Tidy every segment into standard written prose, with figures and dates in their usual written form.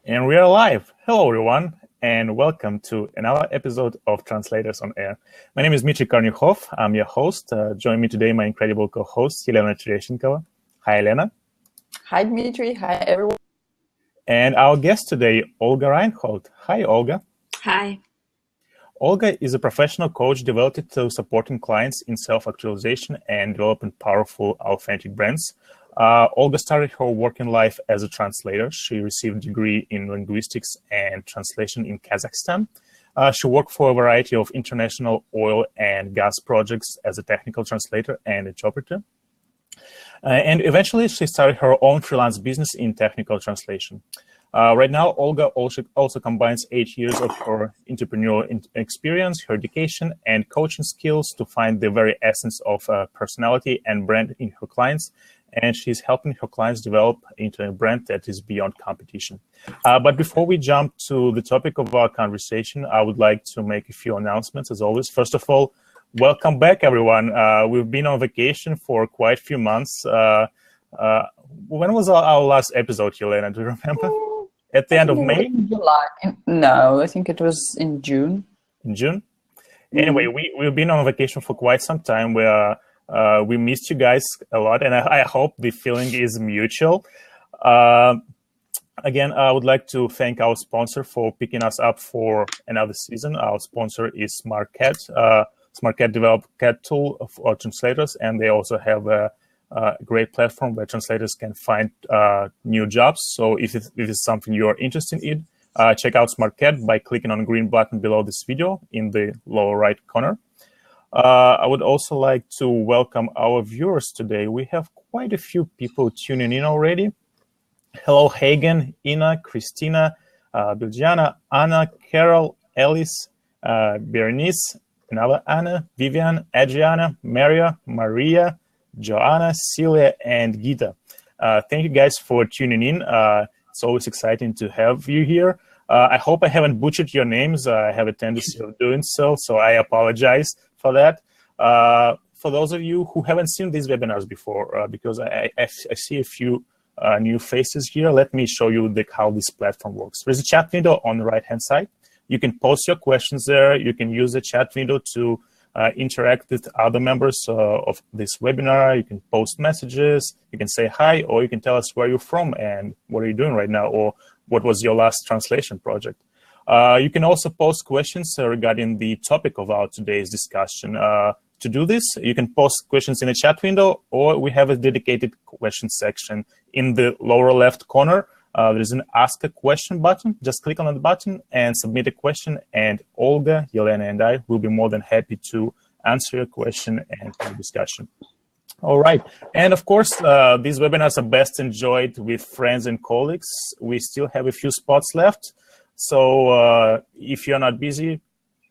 And we are live. Hello, everyone, and welcome to another episode of Translators On Air. My name is Dmitry Kornikhov. I'm your host. Join me today, my incredible co-host, Elena Tereschenkova. Hi, Elena. Hi, Dmitry. Hi, everyone. And our guest today, Olga Reinholdt. Hi, Olga. Hi. Olga is a professional coach devoted to supporting clients in self-actualization and developing powerful, authentic brands. Olga started her working life as a translator. She received a degree in linguistics and translation in Kazakhstan. She worked for a variety of international oil and gas projects as a technical translator and interpreter. And eventually, she started her own freelance business in technical translation. Right now, Olga also combines 8 years of her entrepreneurial experience, her education, and coaching skills to find the very essence of personality and brand in her clients. And she's helping her clients develop into a brand that is beyond competition. But before we jump to the topic of our conversation, I would like to make a few announcements, as always. First of all, welcome back, everyone. We've been on vacation for quite a few months. When was our last episode, Helena? Do you remember? At the end of May? In July. No, I think it was in June. In June? Anyway, we've been on vacation for quite some time. We missed you guys a lot, and I hope the feeling is mutual. Again, I would like to thank our sponsor for picking us up for another season. Our sponsor is SmartCat. SmartCat developed CAT tool for translators, and they also have a great platform where translators can find new jobs. So if this is something you are interested in, check out SmartCat by clicking on the green button below this video in the lower right corner. I would also like to welcome our viewers today. We have quite a few people tuning in already. Hello, Hagen, Ina, Christina, Biljana, Anna, Carol, Alice, Berenice, another Anna, Vivian, Adriana, Maria, Joanna, Celia, and Gita. Thank you guys for tuning in. It's always exciting to have you here. I hope I haven't butchered your names. I have a tendency of doing so I apologize for that. For those of you who haven't seen these webinars before, because I see a few new faces here, let me show you how this platform works. There's a chat window on the right-hand side. You can post your questions there. You can use the chat window to interact with other members of this webinar. You can post messages, you can say hi, or you can tell us where you're from and what are you doing right now, or what was your last translation project. You can also post questions regarding the topic of our today's discussion. To do this, you can post questions in the chat window, or we have a dedicated question section in the lower left corner. There's an Ask a Question button. Just click on the button and submit a question, and Olga, Yelena, and I will be more than happy to answer your question and have a discussion. All right. And of course, these webinars are best enjoyed with friends and colleagues. We still have a few spots left. So if you're not busy,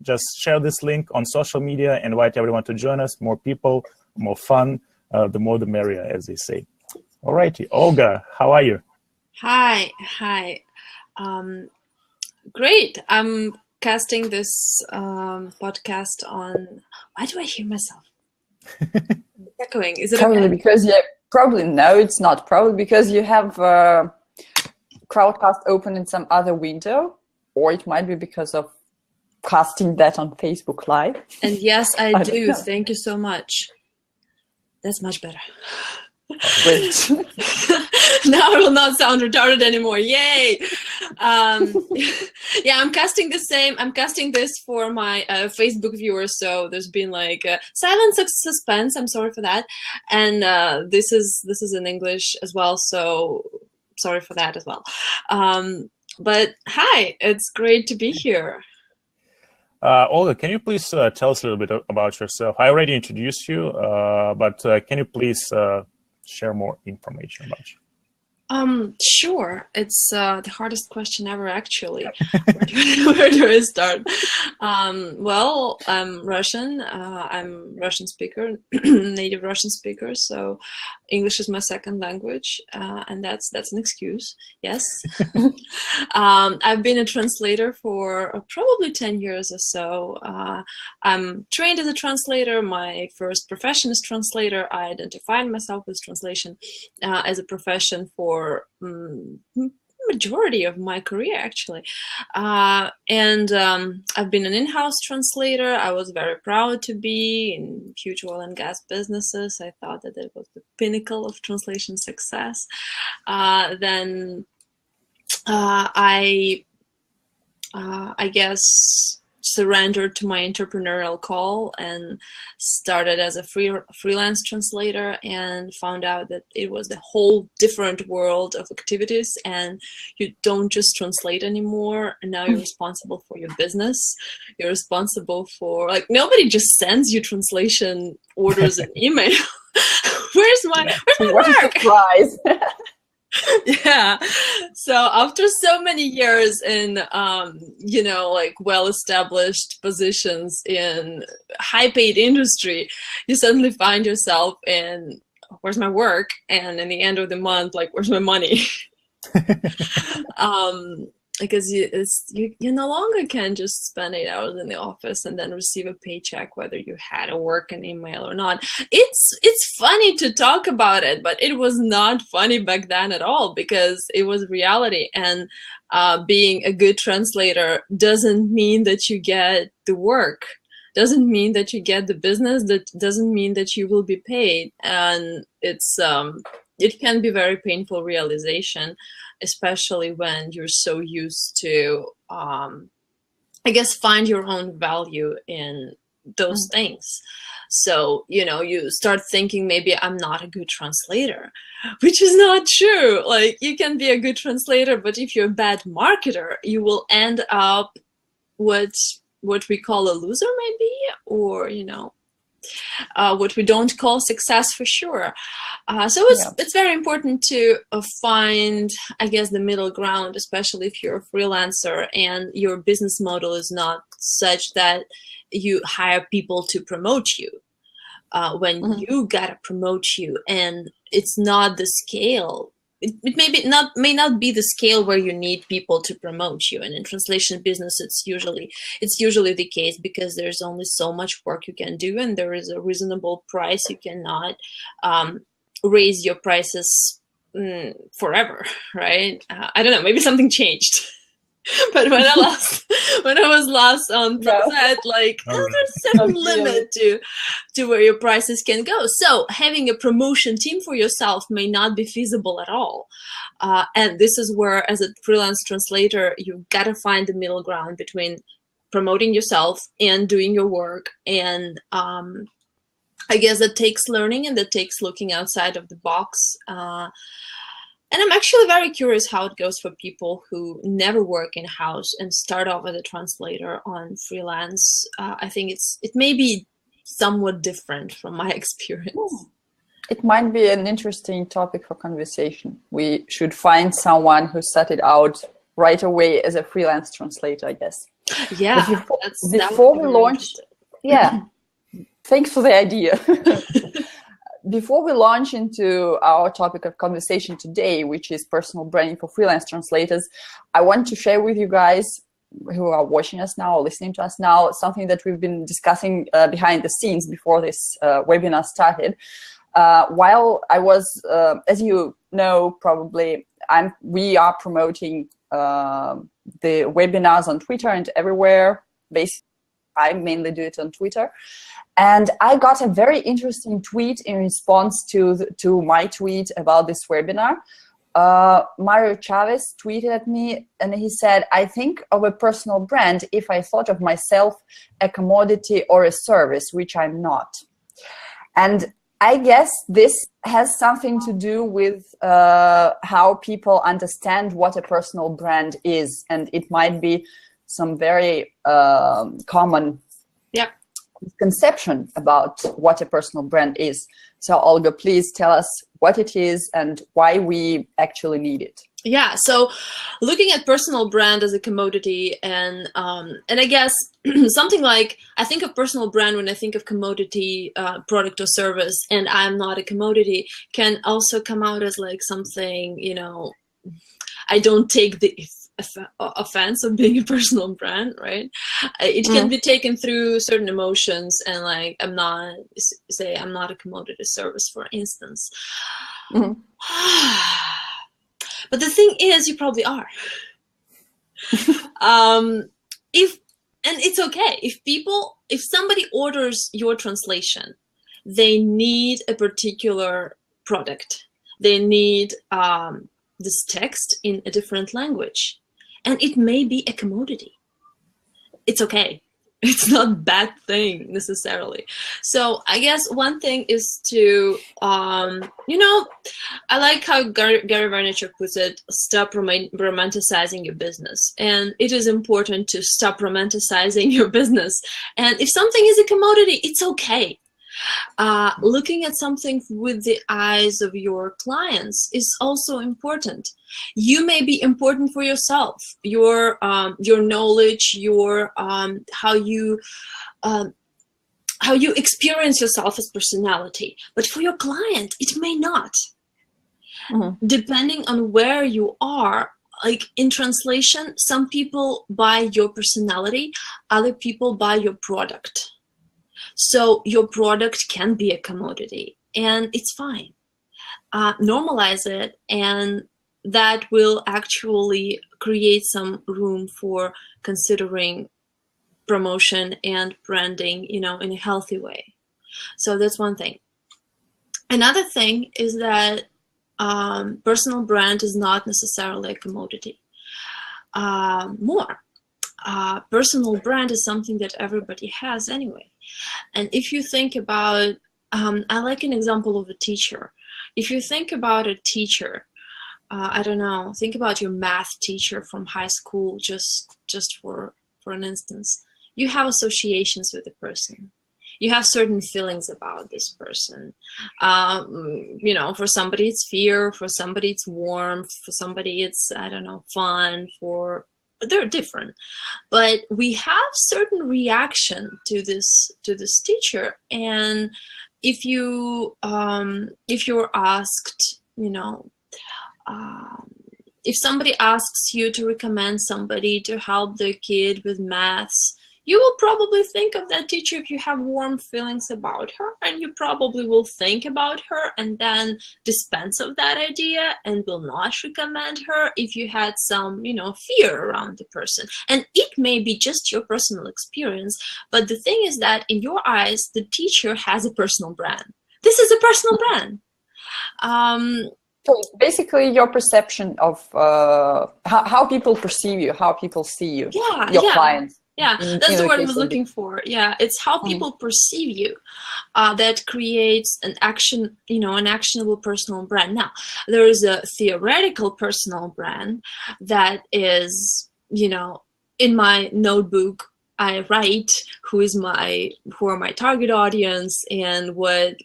just share this link on social media, invite everyone to join us. More people, more fun, the more the merrier, as they say. All righty. Olga, how are you? Hi. Great. I'm casting this podcast on. Why do I hear myself echoing? Is it probably okay? Because no, it's not. Probably because you have Crowdcast open in some other window, or it might be because of casting that on Facebook Live. And yes, I do. Thank you so much. That's much better. Great. Now I will not sound retarded anymore. Yay! Yeah, I'm casting the same. I'm casting this for my Facebook viewers. So there's been like silent suspense. I'm sorry for that. And this is in English as well. So sorry for that as well. But hi, it's great to be here. Olga, can you please tell us a little bit about yourself? I already introduced you, but can you please share more information about you? Sure. It's the hardest question ever, actually. Where do I start? Well, I'm Russian. I'm Russian speaker, native Russian speaker. So English is my second language, and that's an excuse. Yes. I've been a translator for probably 10 years or so. I'm trained as a translator. My first profession is translator. I identified myself with translation as a profession for majority of my career, actually. And I've been an in-house translator. I was very proud to be in huge oil and gas businesses. I thought that it was the pinnacle of translation success. Then I guess surrendered to my entrepreneurial call and started as a freelance translator, and found out that it was a whole different world of activities, and you don't just translate anymore, and now you're responsible for your business. You're responsible for, like, nobody just sends you translation orders and email. Where's my work? Surprise. Yeah. So after so many years in, you know, like well-established positions in high-paid industry, you suddenly find yourself in, where's my work? And in the end of the month, like, where's my money? Because you no longer can just spend 8 hours in the office and then receive a paycheck, whether you had a work an email or not. It's funny to talk about it, but it was not funny back then at all, because it was reality. And being a good translator doesn't mean that you get the work, doesn't mean that you get the business, that doesn't mean that you will be paid. And it's it can be very painful realization, especially when you're so used to, I guess, find your own value in those things. So, you know, you start thinking, maybe I'm not a good translator, which is not true. Like, you can be a good translator, but if you're a bad marketer, you will end up what we call a loser, maybe, or, you know, what we don't call success for sure. So it's very important to find, I guess, the middle ground, especially if you're a freelancer and your business model is not such that you hire people to promote you. When you gotta promote you, and it's not the scale. It may not be the scale where you need people to promote you. And in translation business, it's usually the case, because there's only so much work you can do, and there is a reasonable price. You cannot raise your prices forever, right? I don't know, maybe something changed. But when I was last on Translat, like, there's a certain limit to where your prices can go. So having a promotion team for yourself may not be feasible at all. And this is where, as a freelance translator, you've got to find the middle ground between promoting yourself and doing your work. And I guess that takes learning, and that takes looking outside of the box. And I'm actually very curious how it goes for people who never work in-house and start off as a translator on freelance. I think it may be somewhat different from my experience. It might be an interesting topic for conversation. We should find someone who started out right away as a freelance translator, I guess. Yeah, before we launched, thanks for the idea. Before we launch into our topic of conversation today, which is personal branding for freelance translators, I want to share with you guys who are watching us now or listening to us now something that we've been discussing behind the scenes before this webinar started. While I was, as you know, probably, we are promoting the webinars on Twitter and everywhere. Basically, I mainly do it on Twitter. And I got a very interesting tweet in response to my tweet about this webinar. Mario Chavez tweeted at me, and he said, "I think of a personal brand if I thought of myself a commodity or a service, which I'm not." And I guess this has something to do with how people understand what a personal brand is. And it might be some very common conception about what a personal brand is. So Olga, please tell us what it is and why we actually need it. Yeah, so looking at personal brand as a commodity, and I guess something like, I think of personal brand when I think of commodity, product or service, and I'm not a commodity, can also come out as like something, you know, I don't take the offense of being a personal brand, right? It can be taken through certain emotions, and like, I'm not a commodity service, for instance. But But the thing is, you probably are. And it's okay if somebody orders your translation, they need a particular product. They need this text in a different language, and it may be a commodity. It's okay. It's not a bad thing necessarily. So I guess one thing is to, I like how Gary Vaynerchuk puts it, stop romanticizing your business. And it is important to stop romanticizing your business. And if something is a commodity, it's okay. Looking at something with the eyes of your clients is also important. You may be important for yourself, your knowledge, your how you experience yourself as personality. But for your client, it may not. Mm-hmm. Depending on where you are, like in translation, some people buy your personality, other people buy your product. So your product can be a commodity, and it's fine. Normalize it, and that will actually create some room for considering promotion and branding, in a healthy way. So that's one thing. Another thing is that personal brand is not necessarily a commodity. Personal brand is something that everybody has anyway. And if you think about, I like an example of a teacher. If you think about a teacher, I don't know, think about your math teacher from high school, just for an instance. You have associations with the person. You have certain feelings about this person. For somebody it's fear, for somebody it's warmth, for somebody it's, I don't know, fun, they're different, but we have certain reaction to this teacher. And if you're asked, if somebody asks you to recommend somebody to help their kid with maths, you will probably think of that teacher if you have warm feelings about her, and you probably will think about her and then dispense of that idea and will not recommend her if you had some, fear around the person. And it may be just your personal experience, but the thing is that in your eyes, the teacher has a personal brand. This is a personal brand. So it's basically your perception of how people perceive you, how people see you, your clients. Yeah, that's the word I was looking for. Yeah, it's how people perceive you that creates an actionable personal brand. Now, there is a theoretical personal brand that is, in my notebook, I write who are my target audience and what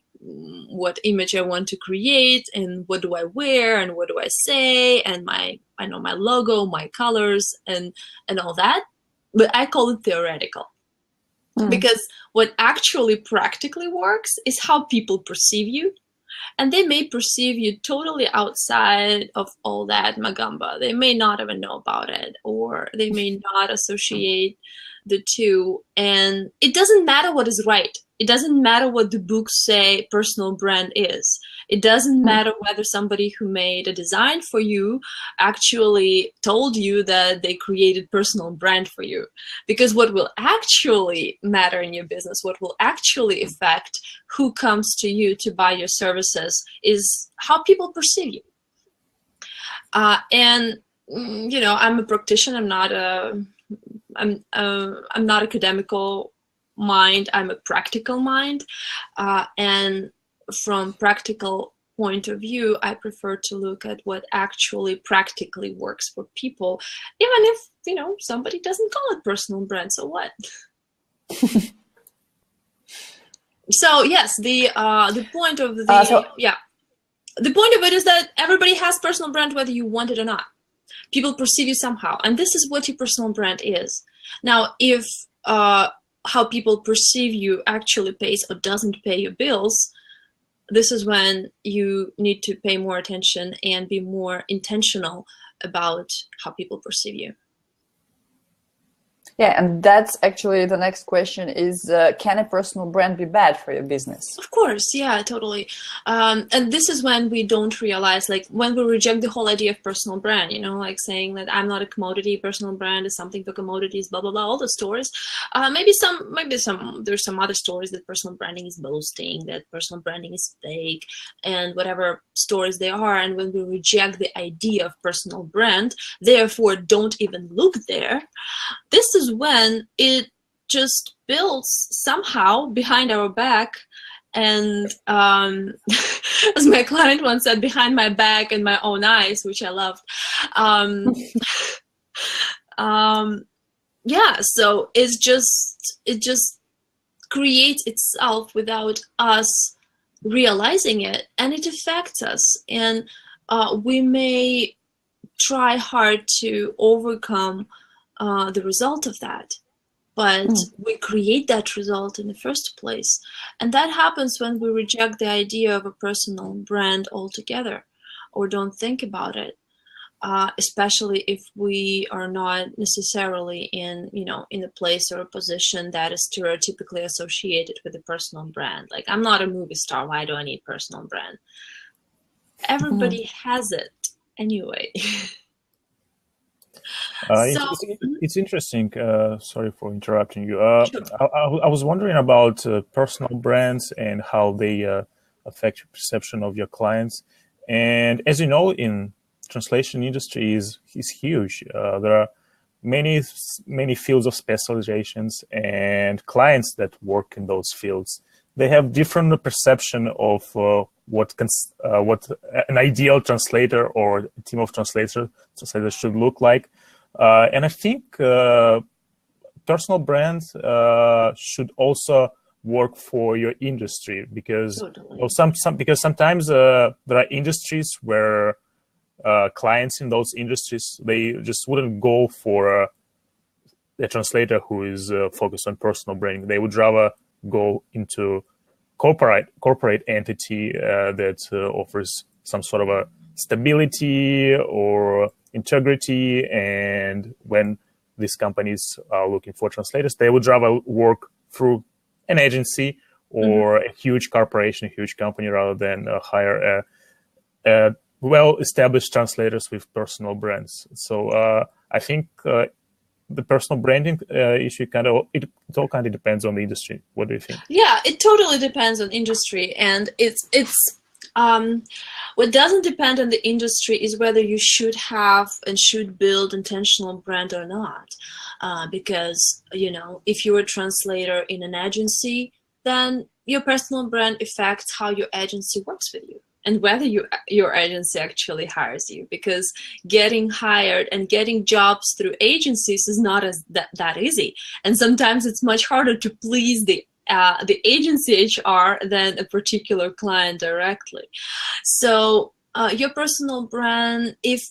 image I want to create and what do I wear and what do I say and my logo, my colors and all that. But I call it theoretical because what actually practically works is how people perceive you. And they may perceive you totally outside of all that magamba. They may not even know about it, or they may not associate the two. And it doesn't matter what is right. It doesn't matter what the books say personal brand is. It doesn't matter whether somebody who made a design for you actually told you that they created personal brand for you. Because what will actually matter in your business, what will actually affect who comes to you to buy your services is how people perceive you. I'm a practitioner. I'm not academical mind. I'm a practical mind, and from practical point of view, I prefer to look at what actually practically works for people, even if somebody doesn't call it personal brand. So what? So yes, the point of the point of it is that everybody has personal brand whether you want it or not. People perceive you somehow, and this is what your personal brand is. Now, if how people perceive you actually pays or doesn't pay your bills, this is when you need to pay more attention and be more intentional about how people perceive you. Yeah, and that's actually the next question is, can a personal brand be bad for your business? Of course, yeah, totally. And this is when we don't realize, like when we reject the whole idea of personal brand, you know, like saying that I'm not a commodity, personal brand is something for commodities, blah, blah, blah, all the stories. There's some other stories that personal branding is boasting, that personal branding is fake, and whatever stories they are. And when we reject the idea of personal brand, therefore don't even look there, this is when it just builds somehow behind our back. And as my client once said, behind my back and my own eyes, which I loved. Yeah, so it just creates itself without us realizing it, and it affects us. And we may try hard to overcome the result of that, but we create that result in the first place. And that happens when we reject the idea of a personal brand altogether, or don't think about it, especially if we are not necessarily in a place or a position that is stereotypically associated with a personal brand. Like, I'm not a movie star, why do I need personal brand? Everybody has it anyway. It's interesting. Sorry for interrupting you. Sure. I was wondering about personal brands and how they affect your perception of your clients. And as you know, in translation industry is huge. There are many fields of specializations, and clients that work in those fields, they have different perception of what an ideal translator or a team of translators should look like. And I think personal brands should also work for your industry, because because sometimes there are industries where clients in those industries, they just wouldn't go for a translator who is focused on personal branding. They would rather go into corporate entity that offers some sort of a stability or integrity. And when these companies are looking for translators, they would rather work through an agency or a huge corporation, a huge company, rather than hire a well-established translators with personal brands. So I think the personal branding issue it all kind of depends on the industry. What do you think? Yeah, it totally depends on industry, and it's what doesn't depend on the industry is whether you should have and should build intentional brand or not. Because if you're a translator in an agency, then your personal brand affects how your agency works with you, and whether your agency actually hires you, because getting hired and getting jobs through agencies is not that easy. And sometimes it's much harder to please the agency HR than a particular client directly. So your personal brand, if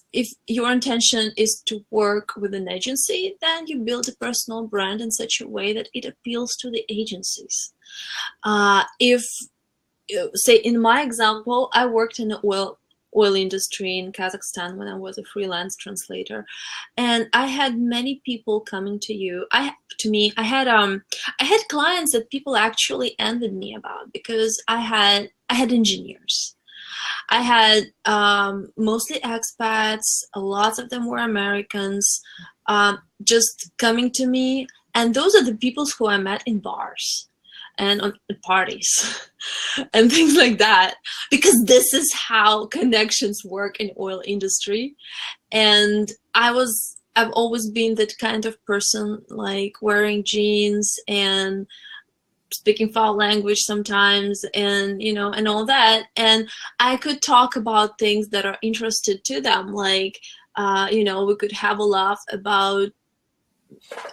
your intention is to work with an agency, then you build a personal brand in such a way that it appeals to the agencies. Say in my example, I worked in the oil industry in Kazakhstan when I was a freelance translator, and I had many people coming to me. I had clients that people actually envied me about, because I had engineers. I had mostly expats. Lots of them were Americans, just coming to me, and those are the people who I met in bars and on parties and things like that, because this is how connections work in oil industry. And I've always been that kind of person, like wearing jeans and speaking foul language sometimes, and and all that. And I could talk about things that are interested to them, like we could have a laugh about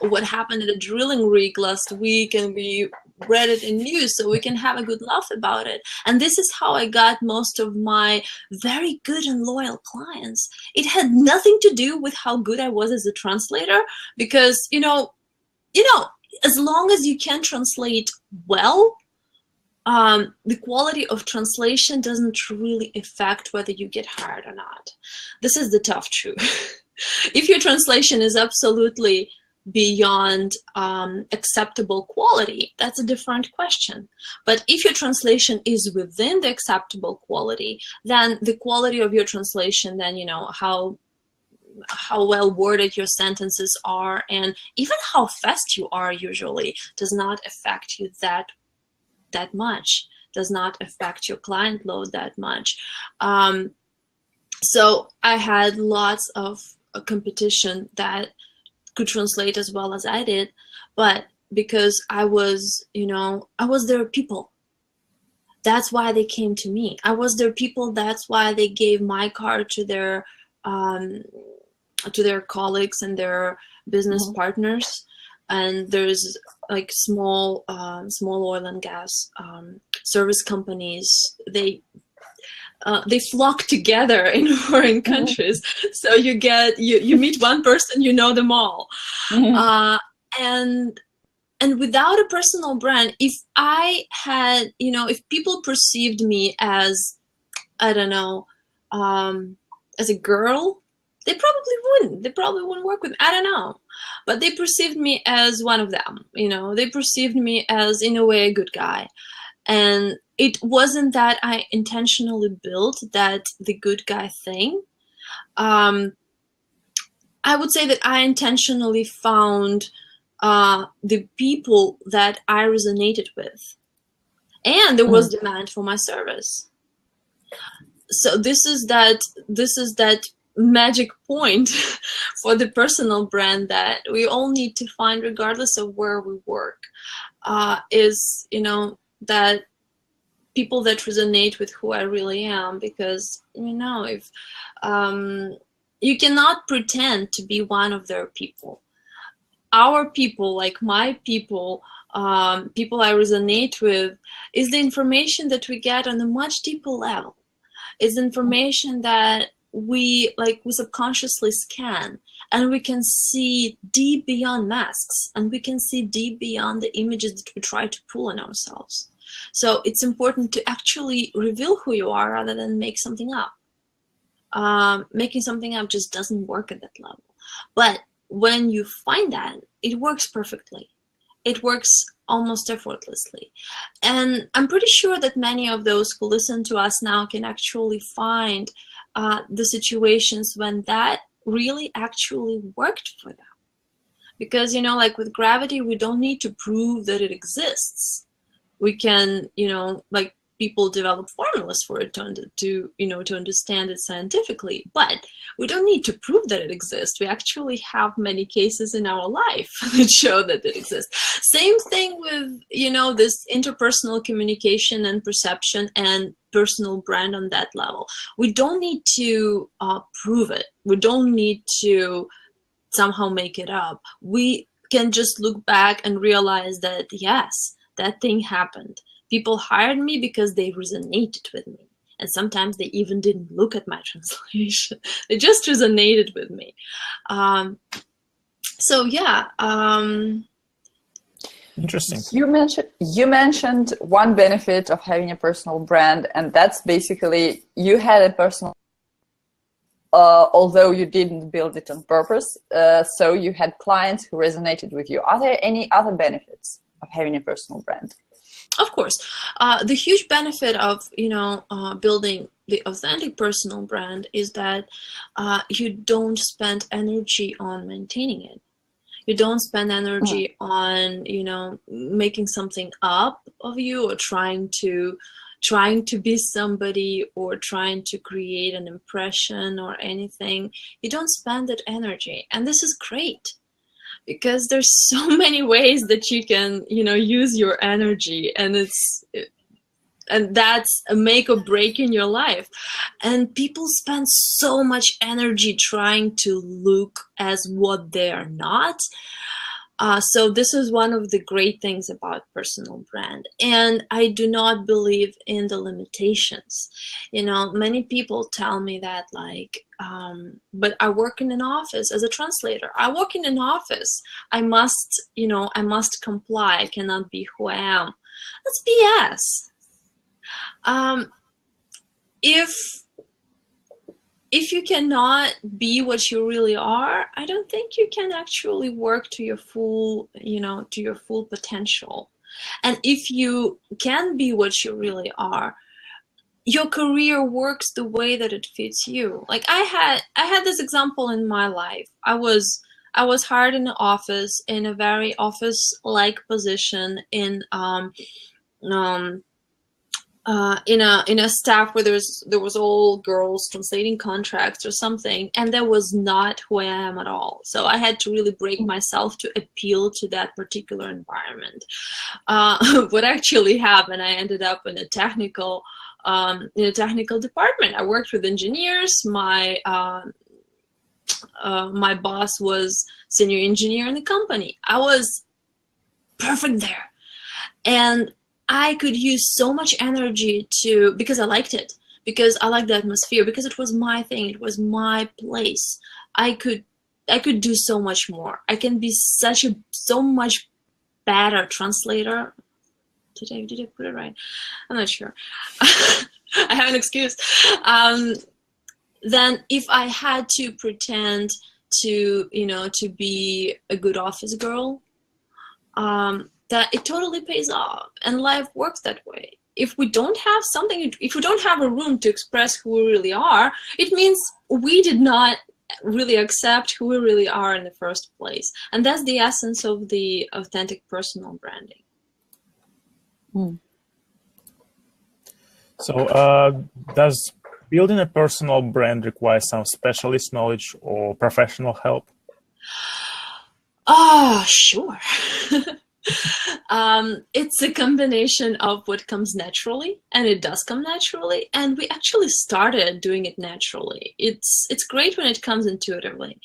what happened at a drilling rig last week, and we read it in news, so we can have a good laugh about it. And this is how I got most of my very good and loyal clients. It had nothing to do with how good I was as a translator, because as long as you can translate well, the quality of translation doesn't really affect whether you get hired or not. This is the tough truth. If your translation is absolutely beyond acceptable quality, that's a different question. But if your translation is within the acceptable quality, then the quality of your translation, then, you know, how well worded your sentences are, and even how fast you are usually does not affect you that much, does not affect your client load that much. So I had lots of competition that could translate as well as I did, but because I was, you know, I was their people. That's why they came to me. I was their people. That's why they gave my card to their colleagues and their business partners. And there's like small oil and gas service companies. They flock together in foreign countries. So you meet one person, you know them all. And without a personal brand, if I had, you know, if people perceived me as, I don't know, as a girl, they probably wouldn't work with me. I don't know. But they perceived me as one of them, you know, they perceived me as, in a way, a good guy. And it wasn't that I intentionally built that the good guy thing. I would say that I intentionally found the people that I resonated with. And there was demand for my service. So this is that magic point for the personal brand that we all need to find regardless of where we work, is, you know, that people that resonate with who I really am. Because, you know, if you cannot pretend to be one of their people. Our people, like my people, people I resonate with, is the information that we get on a much deeper level. It's information that we subconsciously scan, and we can see deep beyond masks, and we can see deep beyond the images that we try to pull on ourselves. So it's important to actually reveal who you are rather than make something up. Making something up just doesn't work at that level. But when you find that, it works perfectly. It works almost effortlessly. And I'm pretty sure that many of those who listen to us now can actually find the situations when that really actually worked for them. Because, you know, like with gravity, we don't need to prove that it exists. We can, you know, like people develop formulas for it to understand it scientifically, but we don't need to prove that it exists. We actually have many cases in our life that show that it exists. Same thing with, you know, this interpersonal communication and perception and personal brand on that level. We don't need to prove it. We don't need to somehow make it up. We can just look back and realize that, yes, that thing happened. People hired me because they resonated with me. And sometimes they even didn't look at my translation. They just resonated with me. So yeah. Interesting. You mentioned one benefit of having a personal brand, and that's basically you had a personal, although you didn't build it on purpose. So you had clients who resonated with you. Are there any other benefits of having a personal brand? Of course, the huge benefit of, you know, building the authentic personal brand is that you don't spend energy on maintaining it. You don't spend energy on, you know, making something up of you, or trying to be somebody, or trying to create an impression or anything. You don't spend that energy, and this is great. Because there's so many ways that you can, you know, use your energy, and that's a make or break in your life. And people spend so much energy trying to look as what they are not. So this is one of the great things about personal brand. And I do not believe in the limitations. You know, many people tell me that, like, but I work in an office as a translator. I work in an office. I must comply. I cannot be who I am. That's BS. if you cannot be what you really are, I don't think you can actually work to your full, to your full potential. And if you can be what you really are, your career works the way that it fits you. Like I had this example in my life. I was hired in an office, in a very office-like position, in a staff where there was all girls translating contracts or something, and that was not who I am at all. So I had to really break myself to appeal to that particular environment. What actually happened, I ended up in a technical department. I worked with engineers. My boss was senior engineer in the company. I was perfect there, and I could use so much energy because I liked it, because I liked the atmosphere, because it was my thing, it was my place. I could do so much more. I can be so much better translator. Did I put it right? I'm not sure. I have an excuse. Then if I had to pretend to be a good office girl, that it totally pays off, and life works that way. If we don't have a room to express who we really are, it means we did not really accept who we really are in the first place. And that's the essence of the authentic personal branding. So does building a personal brand require some specialist knowledge or professional help? Oh, sure. It's a combination of what comes naturally, and it does come naturally, and we actually started doing it naturally. It's great when it comes intuitively,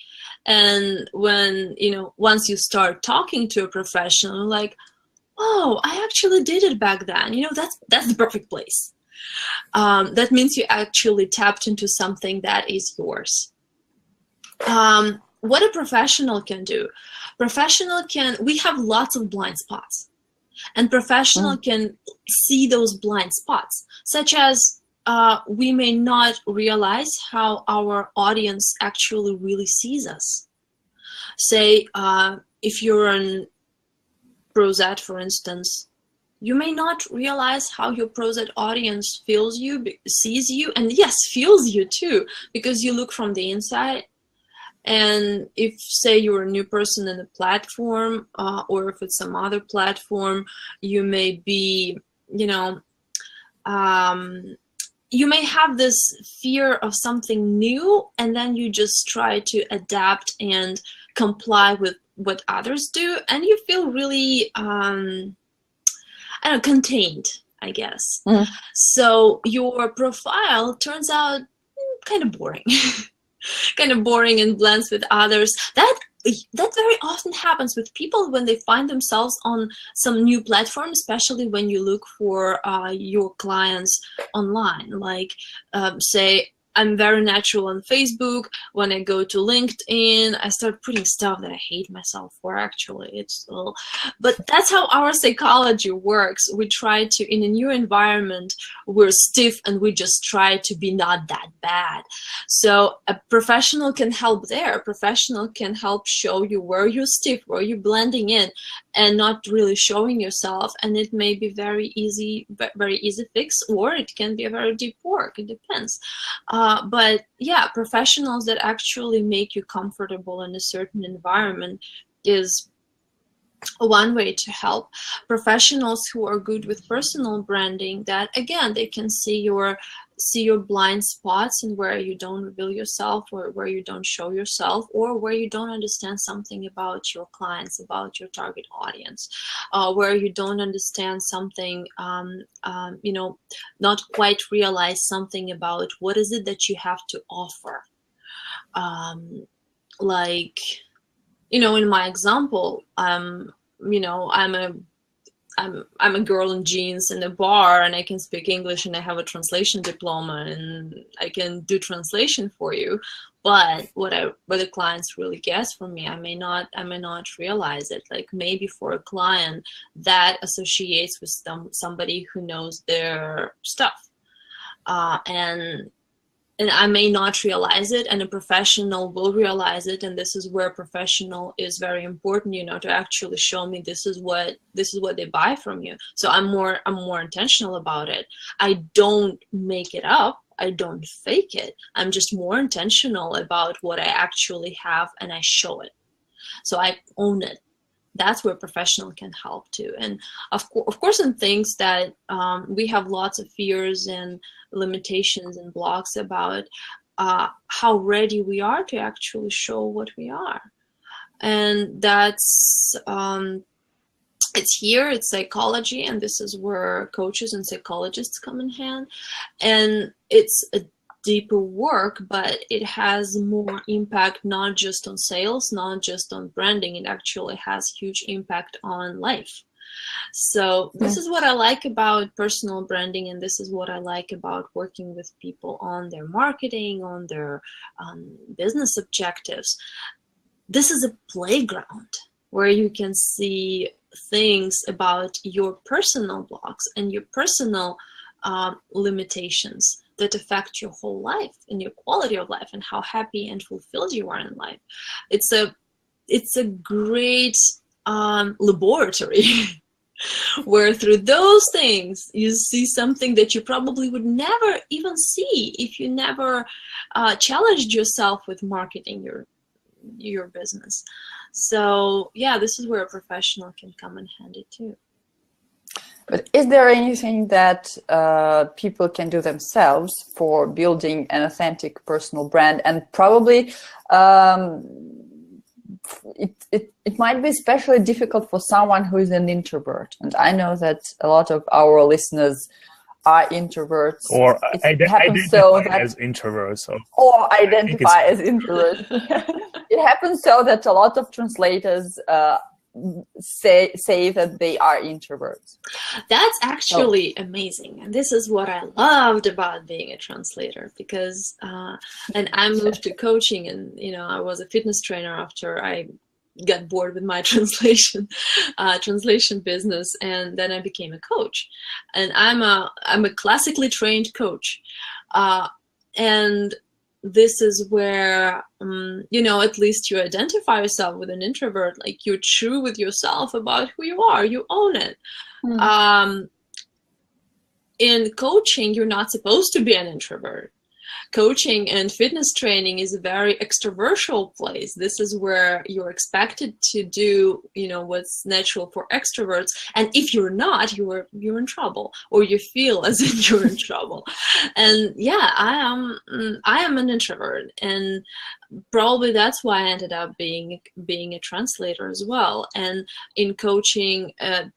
and when once you start talking to a professional, like, oh, I actually did it back then. That's the perfect place. That means you actually tapped into something that is yours. What a professional can do. We have lots of blind spots, and professional can see those blind spots, such as we may not realize how our audience actually really sees us. Say, if you're an Proset, for instance, you may not realize how your Proset audience sees you, and yes, feels you too, because you look from the inside. And if, say, you're a new person in a platform, or if it's some other platform, you may be, you may have this fear of something new, and then you just try to adapt and comply with what others do, and you feel really, contained, I guess. So your profile turns out kind of boring. Kind of boring and blends with others. That very often happens with people when they find themselves on some new platform, especially when you look for your clients online. Like, say, I'm very natural on Facebook. When I go to LinkedIn, I start putting stuff that I hate myself for, actually. But that's how our psychology works. We try to, in a new environment, we're stiff, and we just try to be not that bad. So a professional can help there. A professional can help show you where you're stiff, where you're blending in, and not really showing yourself. And it may be very easy fix, or it can be a very deep work. It depends. But yeah, professionals that actually make you comfortable in a certain environment is one way to help. Professionals who are good with personal branding, that again, they can see your blind spots, and where you don't reveal yourself, or where you don't show yourself, or where you don't understand something about your clients, about your target audience, where you don't understand something, not quite realize something about what is it that you have to offer. Like, in my example, I'm a girl in jeans in a bar, and I can speak English, and I have a translation diploma, and I can do translation for you. But what the clients really guess from me, I may not realize it. Like, maybe for a client, that associates with somebody who knows their stuff, and and I may not realize it, and a professional will realize it, and this is where professional is very important, you know, to actually show me this is what they buy from you. So I'm more intentional about it. I don't make it up. I don't fake it. I'm just more intentional about what I actually have, and I show it. So I own it. That's where professional can help too. And of course, in things that we have lots of fears and limitations and blocks about how ready we are to actually show what we are. And that's it's psychology, and this is where coaches and psychologists come in hand. And it's a deeper work, but it has more impact, not just on sales, not just on branding. It actually has huge impact on life. So this is what I like about personal branding, and this is what I like about working with people on their marketing, on their business objectives. This is a playground where you can see things about your personal blocks and your personal limitations that affect your whole life and your quality of life and how happy and fulfilled you are in life. It's a great laboratory where through those things you see something that you probably would never even see if you never challenged yourself with marketing your business. So yeah, this is where a professional can come in handy too. But is there anything that people can do themselves for building an authentic personal brand? And probably it might be especially difficult for someone who is an introvert. And I know that a lot of our listeners are introverts. Or identify as introverts. Or identify as introverts. It happens so that a lot of translators say that they are introverts. That's actually amazing, and this is what I loved about being a translator, because and I moved to coaching, and you know, I was a fitness trainer after I got bored with my translation business, and then I became a coach, and I'm a classically trained coach, and this is where, you know, at least you identify yourself with an introvert, like you're true with yourself about who you are, you own it. In coaching, you're not supposed to be an introvert. Coaching and fitness training is a very extrovertial place. This is where you're expected to do, you know, what's natural for extroverts. And if you're not, you're in trouble, or you feel as if you're in trouble. And yeah, I am an introvert, and probably that's why I ended up being a translator as well. And in coaching and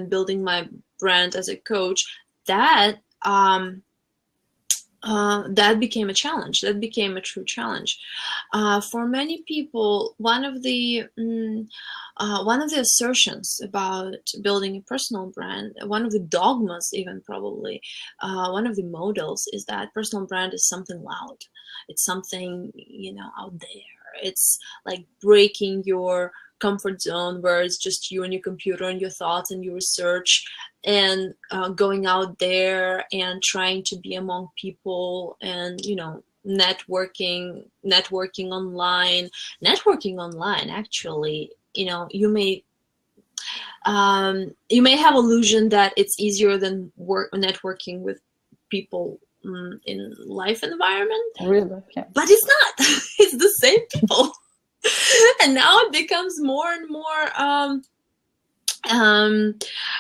building my brand as a coach, that became a challenge. That became a true challenge. For many people, one of the assertions about building a personal brand, one of the dogmas even probably, one of the models is that personal brand is something loud. It's something, you know, out there. It's like breaking your comfort zone where it's just you and your computer and your thoughts and your research, and going out there and trying to be among people, and, you know, networking online. Actually, you know, you may have illusion that it's easier than networking with people in life environment. Really? Yeah. But it's not. It's the same people. And now it becomes more and more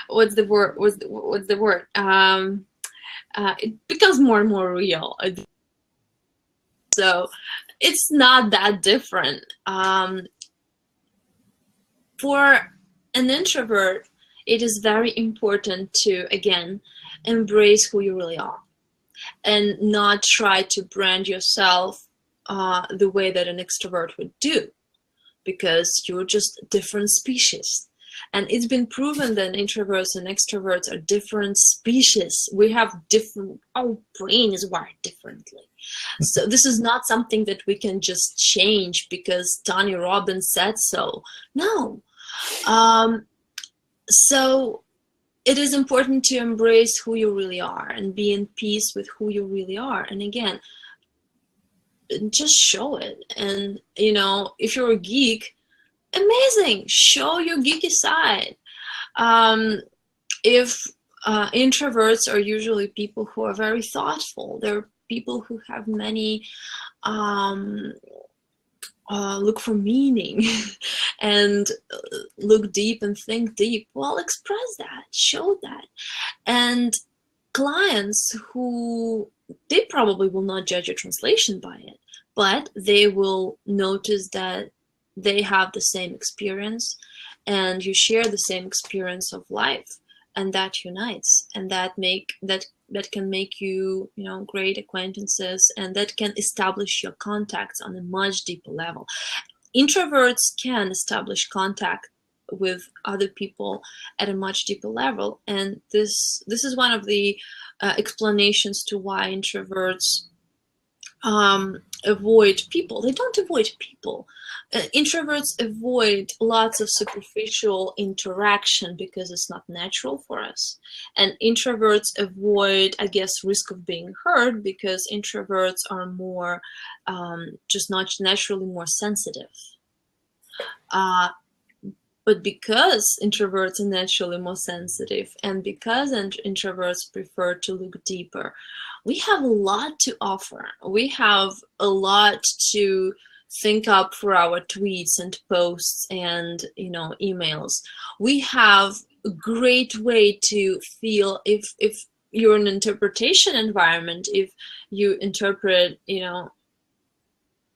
what's the word? It becomes more and more real. So it's not that different. For an introvert, it is very important to, again, embrace who you really are and not try to brand yourself the way that an extrovert would do, because you're just a different species. And it's been proven that introverts and extroverts are different species. We have different, our brain is wired differently. So this is not something that we can just change because Tony Robbins said so. No. So it is important to embrace who you really are and be in peace with who you really are. And again, just show it. And you know, if you're a geek, amazing, show your geeky side. If introverts are usually people who are very thoughtful, they're people who have many look for meaning and look deep and think deep. Well, express that, show that. And clients who, they probably will not judge your translation by it, but they will notice that they have the same experience and you share the same experience of life, and that unites, and that can make you, you know, great acquaintances, and that can establish your contacts on a much deeper level. Introverts can establish contact with other people at a much deeper level, and this is one of the explanations to why introverts avoid people. They don't avoid people. Introverts avoid lots of superficial interaction because it's not natural for us. And introverts avoid, I guess, risk of being hurt because introverts are more, just not naturally more sensitive. But because introverts are naturally more sensitive, and because introverts prefer to look deeper, we have a lot to offer. We have a lot to think up for our tweets and posts and, you know, emails. We have a great way to feel if you're in an interpretation environment, if you interpret, you know,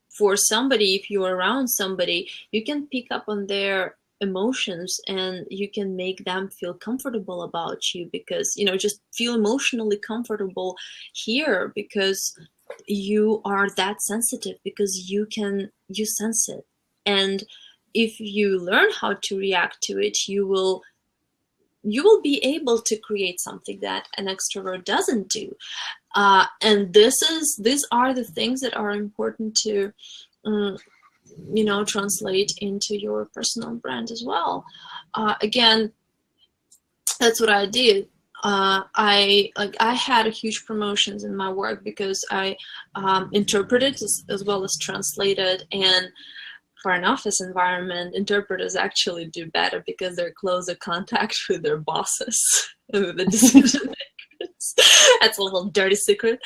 for somebody, if you're around somebody, you can pick up on their emotions and you can make them feel comfortable about you, because, you know, just feel emotionally comfortable here because you are that sensitive, because you sense it. And if you learn how to react to it, you will be able to create something that an extrovert doesn't do. And these are the things that are important to you know, translate into your personal brand as well. Again, that's what I did. I had a huge promotions in my work because I interpreted as well as translated. And for an office environment, interpreters actually do better because they're closer contact with their bosses and with the decision makers. That's a little dirty secret.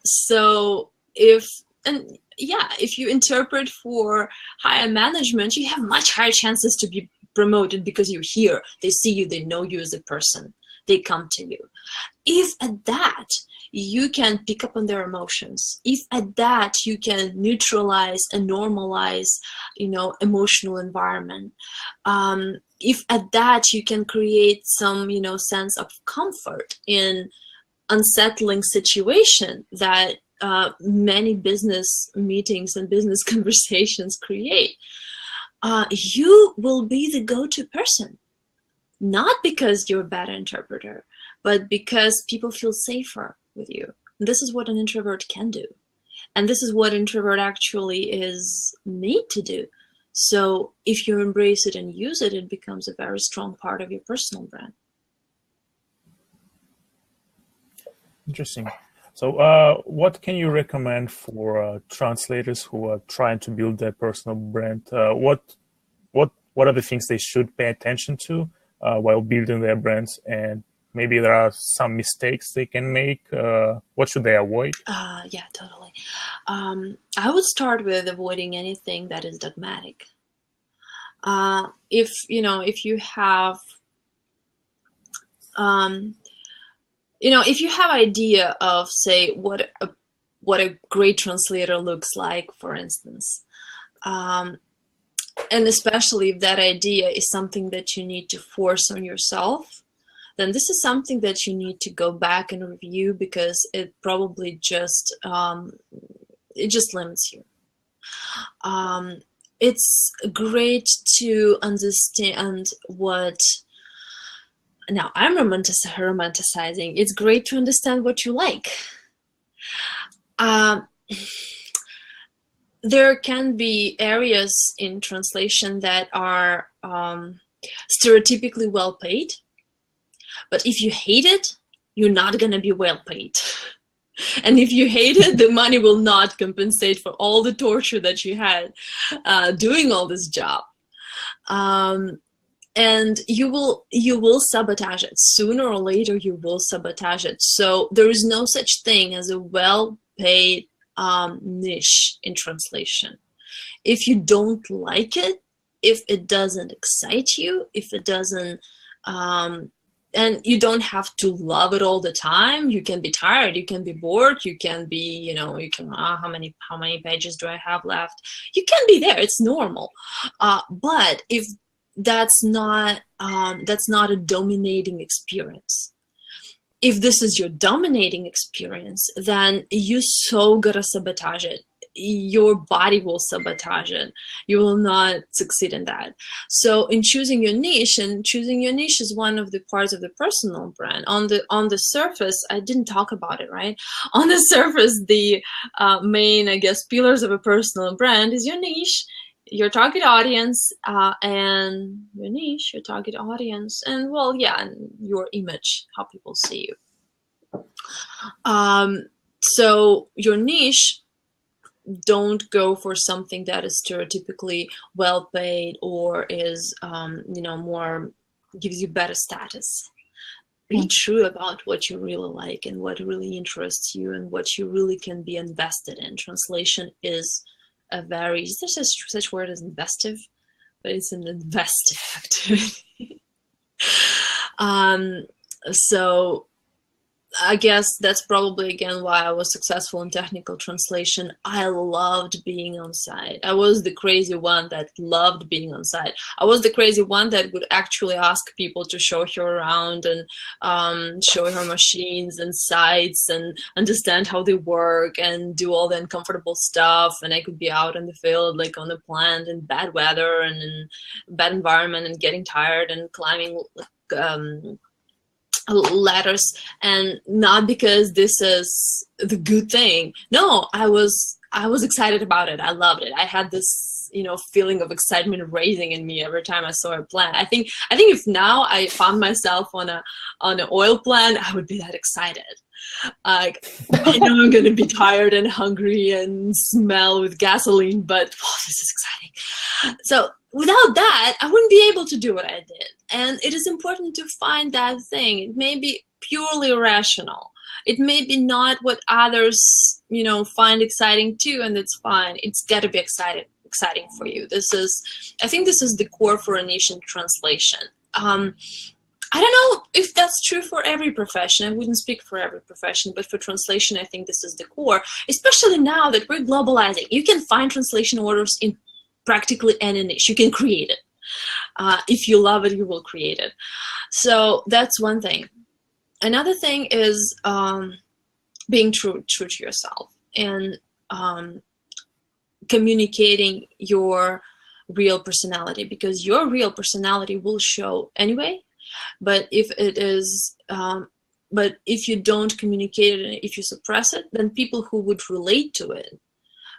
So if you interpret for higher management, you have much higher chances to be promoted because you're here. They see you, they know you as a person, they come to you. If at that you can pick up on their emotions, if at that you can neutralize and normalize, you know, emotional environment, if at that you can create some, you know, sense of comfort in unsettling situation that many business meetings and business conversations create, you will be the go-to person. Not because you're a better interpreter, but because people feel safer with you. This is what an introvert can do. And this is what introvert actually is made to do. So if you embrace it and use it, it becomes a very strong part of your personal brand. Interesting. So what can you recommend for translators who are trying to build their personal brand? What are the things they should pay attention to while building their brands? And maybe there are some mistakes they can make. What should they avoid? Yeah, totally. I would start with avoiding anything that is dogmatic. If you have if you have idea of, say, what a great translator looks like, for instance, and especially if that idea is something that you need to force on yourself, then this is something that you need to go back and review, because it probably just limits you. It's great to understand what. Now, I'm romanticizing. It's great to understand what you like. There can be areas in translation that are stereotypically well paid, but if you hate it, you're not going to be well paid. And if you hate it, the money will not compensate for all the torture that you had doing all this job. And you will sabotage it. Sooner or later, you will sabotage it. So there is no such thing as a well-paid niche in translation. If you don't like it, if it doesn't excite you, if it doesn't, and you don't have to love it all the time. You can be tired, you can be bored, you can be, you know, you can, how many pages do I have left? You can be there, it's normal. But if that's not a dominating experience, if this is your dominating experience, then you so gotta sabotage it. Your body will sabotage it. You will not succeed in that. So in choosing your niche, and choosing your niche is one of the parts of the personal brand. On the surface, I didn't talk about it, right? On the surface, the main, I guess, pillars of a personal brand is your niche, your target audience, and your niche, your target audience, and well, yeah, and your image, how people see you. So your niche, don't go for something that is stereotypically well paid or is you know, more, gives you better status. Be true about what you really like and what really interests you and what you really can be invested in. Translation is a very, is there such word as investive? But it's an investive activity. So I guess that's probably, again, why I was successful in technical translation. I loved being on site. I was the crazy one that loved being on site. I was the crazy one that would actually ask people to show her around and show her machines and sites and understand how they work and do all the uncomfortable stuff. And I could be out in the field, like on the plant, in bad weather and in bad environment and getting tired and climbing ladders, and not because this is the good thing. No, I was excited about it. I loved it. I had this, you know, feeling of excitement raising in me every time I saw a plant. I think if now I found myself on an oil plant, I would be that excited. Like, I know I'm gonna be tired and hungry and smell with gasoline, but this is exciting. So without that, I wouldn't be able to do what I did. And it is important to find that thing. It may be purely irrational. It may be not what others, you know, find exciting too, and it's fine. It's got to be exciting for you. I think this is the core for a niche in translation. I don't know if that's true for every profession. I wouldn't speak for every profession, but for translation, I think this is the core, especially now that we're globalizing. You can find translation orders in practically any niche. You can create it. If you love it, you will create it. So that's one thing. Another thing is being true to yourself and communicating your real personality, because your real personality will show anyway. But if you don't communicate it, if you suppress it, then people who would relate to it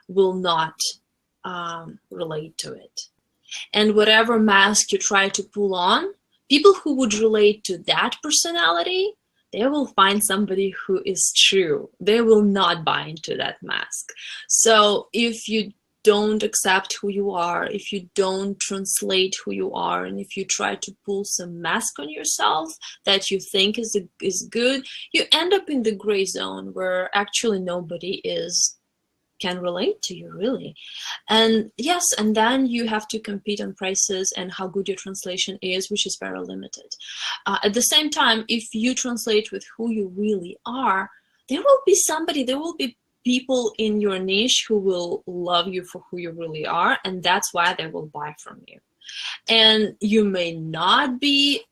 will not relate to it. And whatever mask you try to pull on, people who would relate to that personality, they will find somebody who is true. They will not buy into that mask. So if you don't accept who you are, if you don't translate who you are, and if you try to pull some mask on yourself that you think is good, you end up in the gray zone where actually nobody can relate to you, really. And yes, and then you have to compete on prices and how good your translation is, which is very limited. At the same time, if you translate with who you really are, there will be people in your niche who will love you for who you really are, and that's why they will buy from you. And you may not be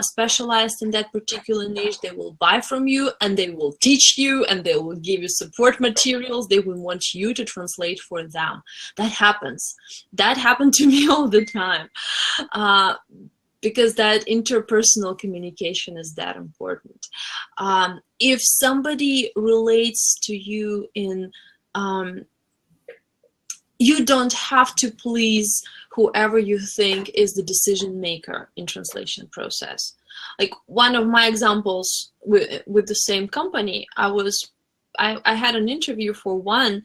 specialized in that particular niche. They will buy from you, and they will teach you, and they will give you support materials. They will want you to translate for them. That happens. That happened to me all the time. Because that interpersonal communication is that important. If somebody relates to you in, you don't have to please whoever you think is the decision maker in translation process. Like one of my examples with the same company, I was I had an interview for one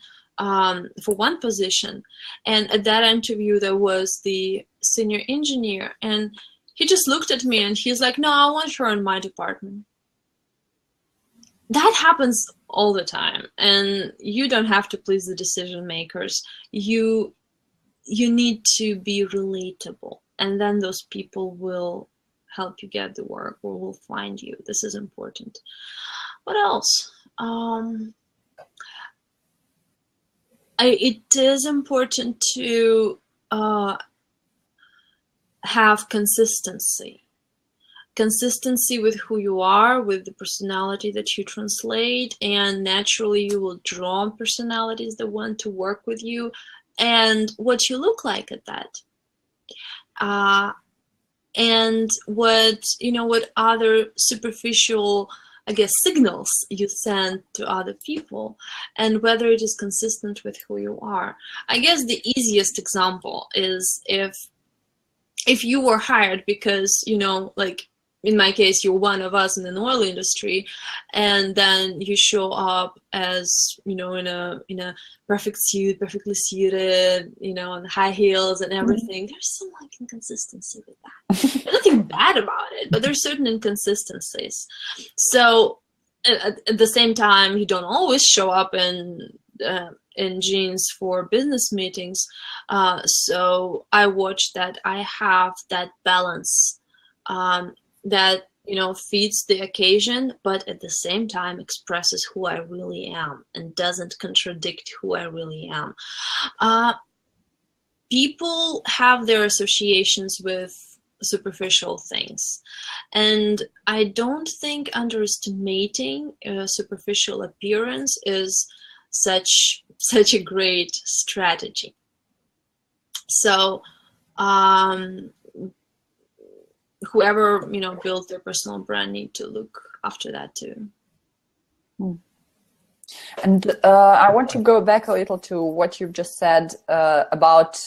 position, and at that interview there was the senior engineer, and he just looked at me and he's like, no, I want her in my department. That happens all the time, and you don't have to please the decision makers. You need to be relatable, and then those people will help you get the work or will find you. This is important. What else? It is important to have consistency. Consistency with who you are, with the personality that you translate, and naturally you will draw on personalities that want to work with you and what you look like at that. And what other superficial, I guess, signals you send to other people, and whether it is consistent with who you are. I guess the easiest example is if you were hired because, like in my case, you're one of us in the oil industry, and then you show up as, in a perfect suit, perfectly suited, on high heels and everything. There's some like inconsistency with that. There's nothing bad about it, but there's certain inconsistencies. So at the same time, you don't always show up in jeans for business meetings. So I watch that I have that balance that fits the occasion, but at the same time expresses who I really am and doesn't contradict who I really am. People have their associations with superficial things, and I don't think underestimating superficial appearance is such a great strategy. So whoever builds their personal brand need to look after that too. And I want to go back a little to what you've just said about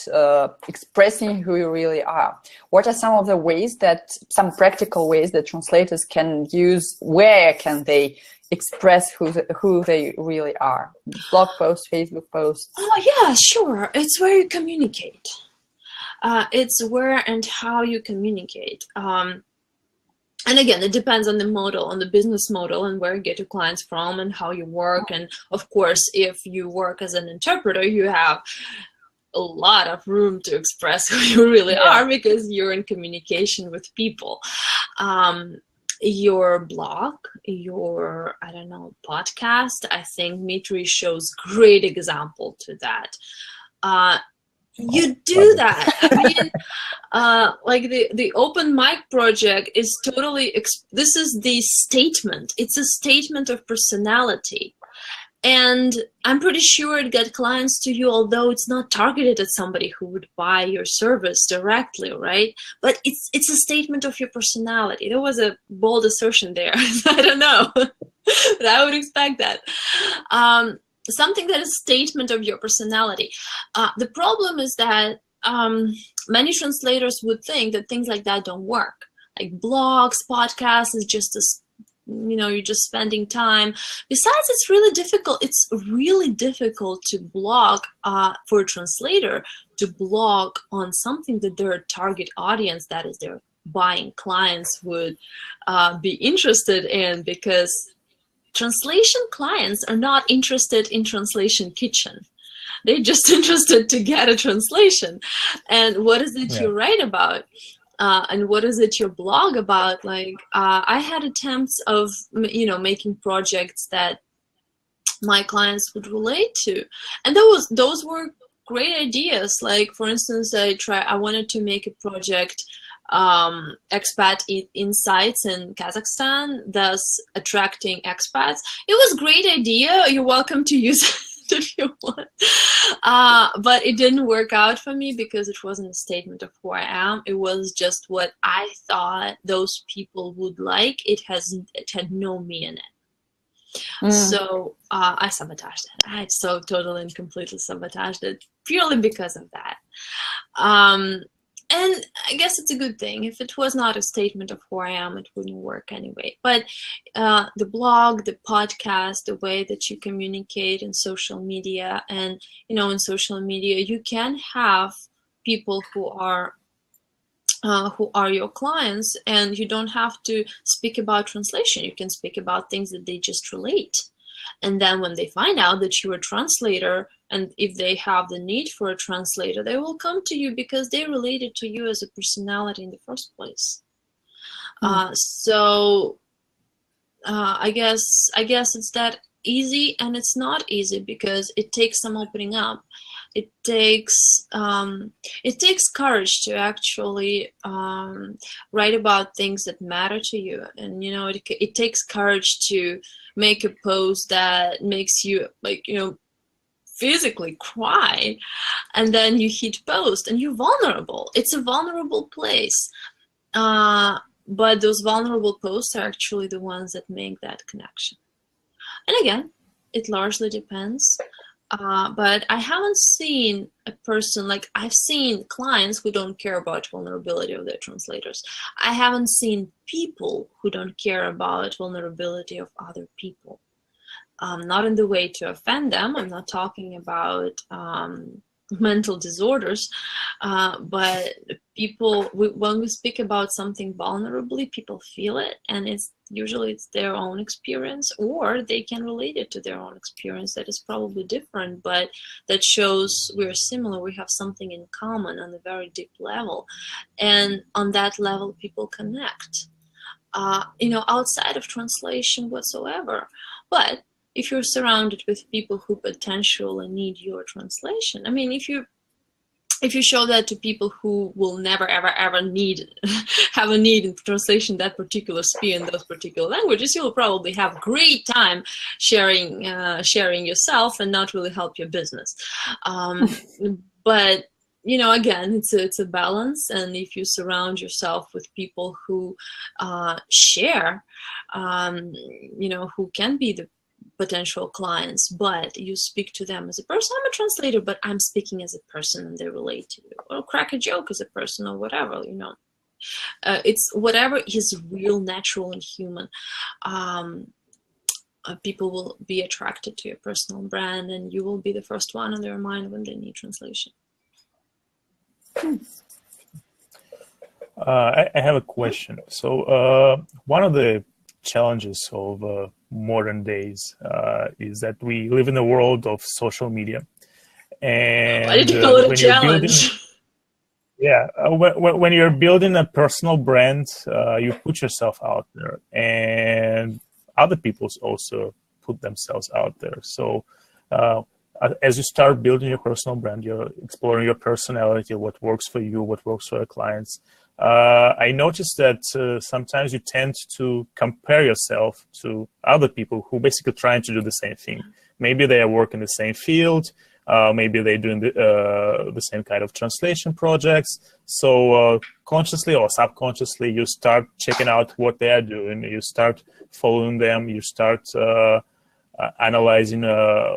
expressing who you really are. What are some of the ways some practical ways that translators can use? Where can they express who they really are? Blog posts, Facebook posts? Oh yeah, sure. It's where you communicate. It's where and how you communicate. And again, it depends on the model, on the business model, and where you get your clients from and how you work. And of course, if you work as an interpreter, you have a lot of room to express who you really are because you're in communication with people. Your blog, your, podcast, I think Mitri shows great example to that. You do that. I mean, like the open mic project is totally, this is the statement. It's a statement of personality. And I'm pretty sure it got clients to you, although it's not targeted at somebody who would buy your service directly, right? But it's a statement of your personality. There was a bold assertion there. I don't know, but I would expect that. Something that is a statement of your personality. The problem is that many translators would think that things like that don't work. Like blogs, podcasts is just you're just spending time. Besides, it's really difficult. It's really difficult to blog for a translator to blog on something that their target audience, that is their buying clients, would be interested in, because translation clients are not interested in translation kitchen. They're just interested to get a translation. And what is it you write about? And what is it your blog about? Like, I had attempts of, making projects that my clients would relate to. And those were great ideas. Like, for instance, I wanted to make a project, expat insights in Kazakhstan, thus attracting expats. It was a great idea. You're welcome to use it if you want. But it didn't work out for me because it wasn't a statement of who I am. It was just what I thought those people would like. It had no me in it. So I sabotaged it. I so totally and completely sabotaged it purely because of that. And I guess it's a good thing. If it was not a statement of who I am, it wouldn't work anyway. But the blog, the podcast, the way that you communicate in social media, and in social media, you can have people who are your clients, and you don't have to speak about translation. You can speak about things that they just relate. And then when they find out that you're a translator, and if they have the need for a translator, they will come to you because they related to you as a personality in the first place. So I guess it's that easy, and it's not easy because it takes some opening up. It takes courage to actually write about things that matter to you, and it takes courage to make a post that makes you physically cry, and then you hit post and you're vulnerable. It's a vulnerable place, but those vulnerable posts are actually the ones that make that connection. And again, it largely depends. But I haven't seen a person, I've seen clients who don't care about vulnerability of their translators. I haven't seen people who don't care about vulnerability of other people. Not in the way to offend them. I'm not talking about mental disorders, but people, when we speak about something vulnerably, people feel it, and it's usually their own experience, or they can relate it to their own experience that is probably different, but that shows we're similar. We have something in common on a very deep level, and on that level, people connect. Outside of translation whatsoever, but if you're surrounded with people who potentially need your translation, I mean, if you show that to people who will never ever have a need in translation that particular sphere in those particular languages, you will probably have great time sharing yourself and not really help your business. But again, it's a balance, and if you surround yourself with people who share, who can be the potential clients, but you speak to them as a person. I'm a translator, but I'm speaking as a person, and they relate to you, or crack a joke as a person, or whatever. It's whatever is real, natural, and human. People will be attracted to your personal brand, and you will be the first one on their mind when they need translation. I have a question. So one of the challenges of modern days is that we live in a world of social media, and I didn't call it a challenge. When you're building a personal brand, you put yourself out there, and other people also put themselves out there. So as you start building your personal brand, you're exploring your personality, what works for you, what works for your clients. I noticed that sometimes you tend to compare yourself to other people who basically trying to do the same thing. Maybe they are working in the same field. Maybe they're doing the same kind of translation projects. So consciously or subconsciously, you start checking out what they are doing. You start following them. You start analyzing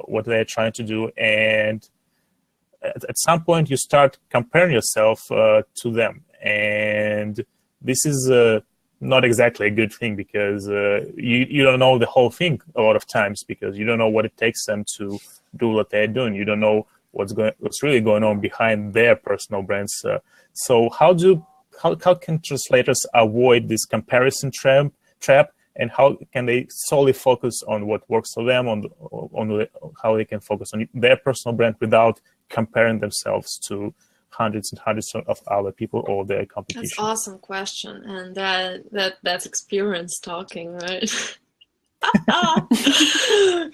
what they're trying to do. And at some point, you start comparing yourself to them. And this is not exactly a good thing, because you don't know the whole thing a lot of times, because you don't know what it takes them to do what they're doing. You don't know what's really going on behind their personal brands. So how can translators avoid this comparison trap, and how can they solely focus on what works for them, on how they can focus on their personal brand without comparing themselves to hundreds and hundreds of other people or their competition? That's an awesome question, and that's experience talking, right?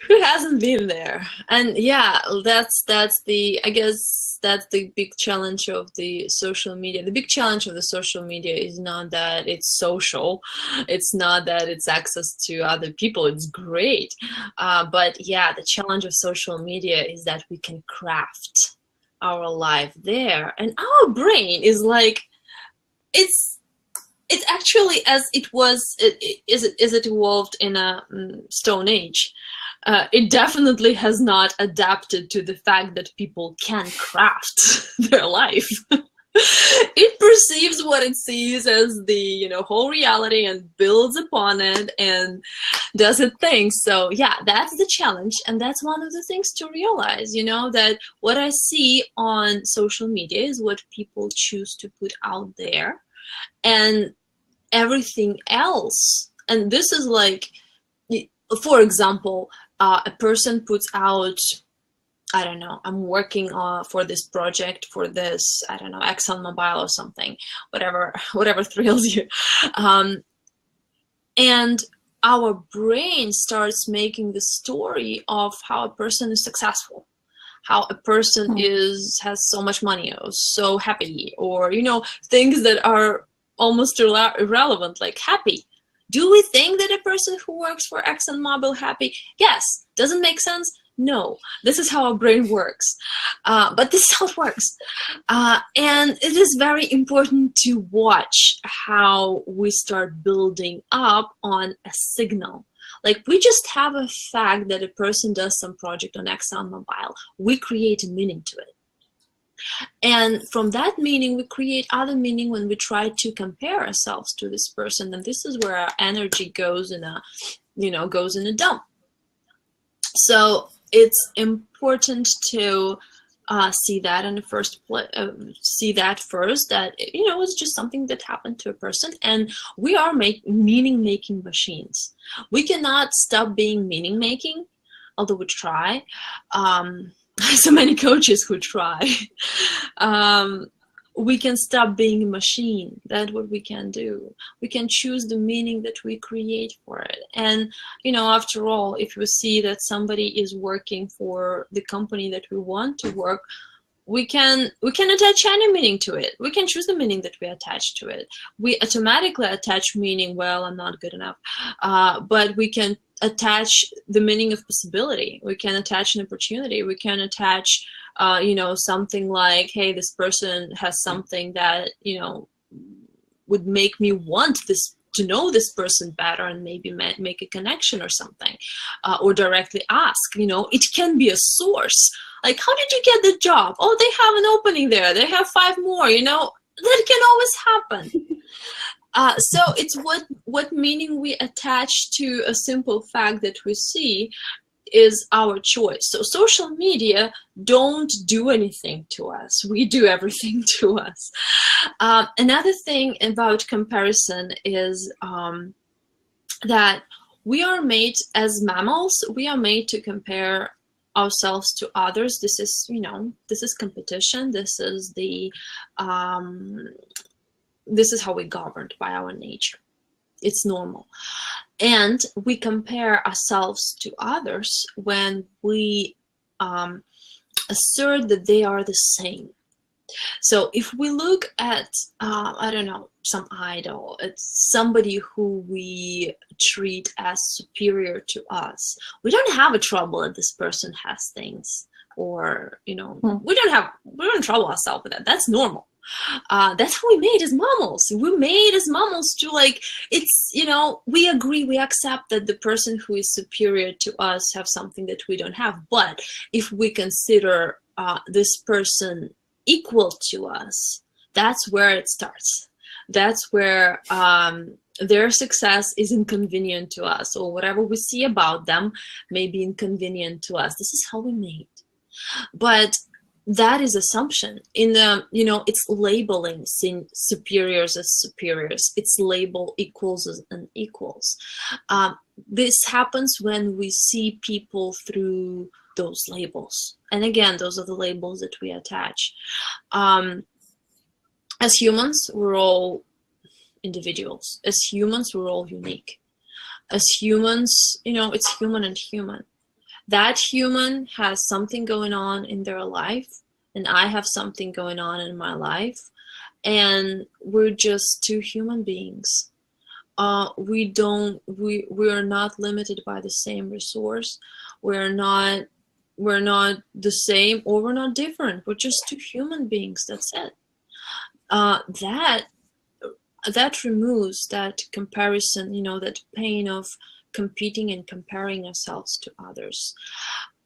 Who hasn't been there? And yeah, that's the big challenge of the social media. The big challenge of the social media is not that it's social, it's not that it's access to other people. It's great, but yeah, the challenge of social media is that we can craft our life there, and our brain is like, it's actually as it evolved in a Stone Age. It definitely has not adapted to the fact that people can craft their life. It perceives what it sees as the, you know, whole reality and builds upon it and does its thing. So yeah, that's the challenge. And that's one of the things to realize, you know, that what I see on social media is what people choose to put out there, and everything else. And this is like, for example, a person puts out, I don't know, I'm working for this project, for this, I don't know, ExxonMobil or something, whatever thrills you. And our brain starts making the story of how a person is successful, how a person has so much money, or so happy, or, you know, things that are almost irrelevant, like happy. Do we think that a person who works for ExxonMobil happy? Yes. Doesn't make sense? No. This is how our brain works. But this is how it works. And it is very important to watch how we start building up on a signal. Like, we just have a fact that a person does some project on ExxonMobil. We create a meaning to it. And from that meaning, we create other meaning when we try to compare ourselves to this person. And this is where our energy goes in a, you know, goes in a dump. So it's important to see that in the first place, see that first, that, you know, it's just something that happened to a person, and we are meaning-making machines. We cannot stop being meaning-making, although we try. So many coaches who try. We can stop being a machine. That's what we can do. We can choose the meaning that we create for it. And, you know, after all, if we see that somebody is working for the company that we want to work, we can attach any meaning to it. We can choose the meaning that we attach to it. We automatically attach meaning, well, I'm not good enough. But we can attach the meaning of possibility. We can attach an opportunity. We can attach, you know, something like, hey, this person has something that, you know, would make me want this, to know this person better, and maybe make a connection or something, or directly ask. You know, it can be a source. Like, how did you get the job? Oh, they have an opening there. They have 5 more. You know, that can always happen. So it's what meaning we attach to a simple fact that we see is our choice. So social media don't do anything to us. We do everything to us. Another thing about comparison is that we are made, as mammals, we are made to compare ourselves to others. This is, you know, this is competition. This is the this is how we're governed by our nature. It's normal. And we compare ourselves to others when we assert that they are the same. So if we look at, I don't know, some idol, it's somebody who we treat as superior to us, we don't have a trouble that this person has things, or, you know, we don't trouble ourselves with that. That's normal. That's how we made as mammals. We made as mammals to, like, it's, you know, we agree, we accept that the person who is superior to us have something that we don't have. But if we consider this person equal to us, that's where it starts. That's where their success is inconvenient to us, or whatever we see about them may be inconvenient to us. This is how we made. But that is assumption. In the, you know, it's labeling superiors as superiors. It's label equals as unequals. This happens when we see people through those labels. And again, those are the labels that we attach. As humans, we're all individuals. As humans, we're all unique. As humans, you know, it's human and human. That human has something going on in their life, and I have something going on in my life, and we're just two human beings. We are not limited by the same resource. We're not the same, or we're not different. We're just two human beings. That's it. That removes that comparison, you know, that pain of competing and comparing ourselves to others.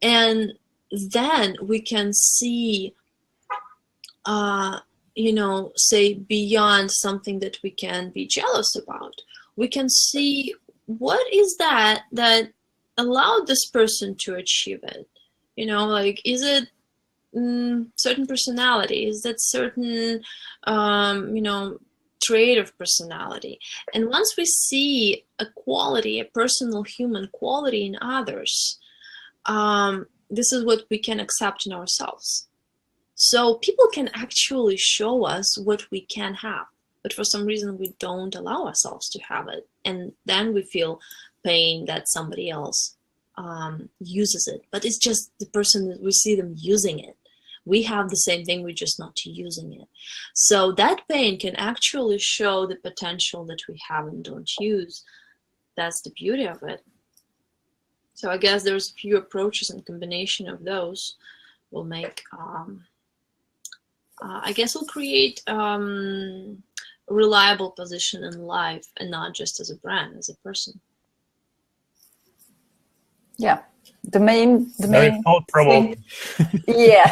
And then we can see say beyond something that we can be jealous about. We can see what is that allowed this person to achieve it. Like, is it certain personality? Is that certain, trait of personality? And once we see a quality, a personal human quality in others, this is what we can accept in ourselves. So people can actually show us what we can have, but for some reason we don't allow ourselves to have it. And then we feel pain that somebody else uses it. But it's just the person that we see them using it. We have the same thing, we're just not using it. So that pain can actually show the potential that we have and don't use. That's the beauty of it. So I guess there's a few approaches, and combination of those will make, I guess will create a reliable position in life, and not just as a brand, as a person. Yeah, the main thought-provoking. Yeah,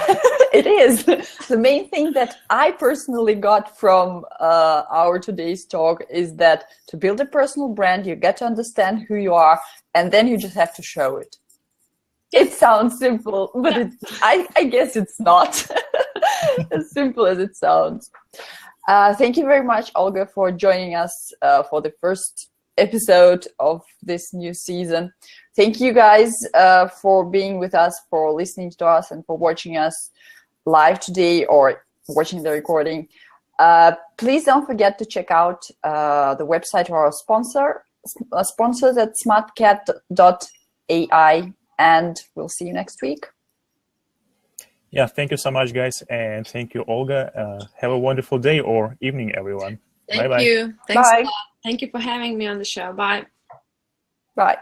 it is. The main thing that I personally got from our today's talk is that to build a personal brand, you get to understand who you are, and then you just have to show it. It sounds simple, but I guess it's not as simple as it sounds. Thank you very much, Olga, for joining us for the first episode of this new season. Thank you guys for being with us, for listening to us, and for watching us live today or watching the recording. Please don't forget to check out the website of our sponsors at smartcat.ai, and we'll see you next week. Yeah, thank you so much, guys, and thank you, Olga. Have a wonderful day or evening, everyone. Thank Bye-bye. you. Thanks Bye. a lot. Thank you for having me on the show. Bye. Bye.